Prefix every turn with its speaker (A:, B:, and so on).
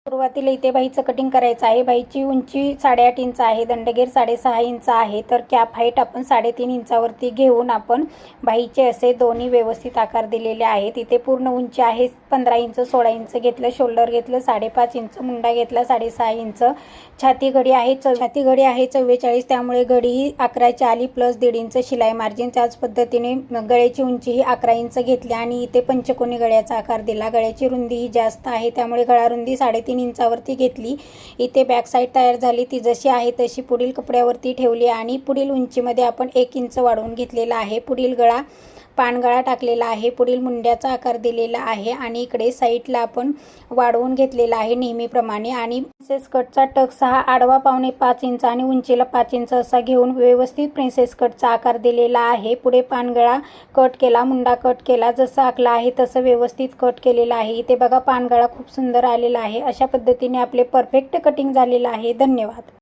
A: सुरुवातीला इथे बाहीचं कटिंग करायचं आहे। बाहीची उंची 8.5 इंच आहे, दंडगेर 6.5 इंच आहे। तर कॅप हाईट आपण 3.5 इंचावरती घेऊन आपण बाहीचे असे दोन्ही व्यवस्थित आकार दिलेले आहेत। इथे पूर्ण उंची आहे 15 इंच, 16 इंच घेतलं, शोल्डर घेतलं 5.5 इंच, मुंडा घेतला 6.5 इंच, छाती घडी आहे 44, त्यामुळे घडी ही 11ची आली प्लस 1.5 इंच शिलाई मार्जिन। त्याच पद्धतीने गळ्याची उंची ही 11 इंच घेतली आणि इथे पंचकोनी गळ्याचा आकार दिला। गळ्याची रुंदी ही जास्त आहे त्यामुळे गळा रुंदी 3.5 इंचावरती घेतली। इथे बॅक साईड तयार झाली, ती जशी आहे तशी पुढील कपड्यावरती ठेवली आणि पुढील उंचीमध्ये आपण 1 इंच वाढवून घेतलेला आहे। पुढील गळा पानगळा टाकलेला आहे, पुढील मुंड्याचा आकार दिलेला आहे आणि इकडे साईडला आपण वाढवून घेतलेला आहे नेहमीप्रमाणे। आणि प्रिन्सेस कटचा टक्स हा आडवा 5.25 इंच आणि उंचीला 5 इंच असा घेऊन व्यवस्थित प्रिन्सेस कटचा आकार दिलेला आहे। पुढे पानगळा कट केला, मुंडा कट केला, जसं आखला आहे तसं व्यवस्थित कट केलेला आहे। इथे बघा पानगळा खूप सुंदर आलेला आहे। अशा पद्धतीने आपले परफेक्ट कटिंग झालेलं आहे। धन्यवाद।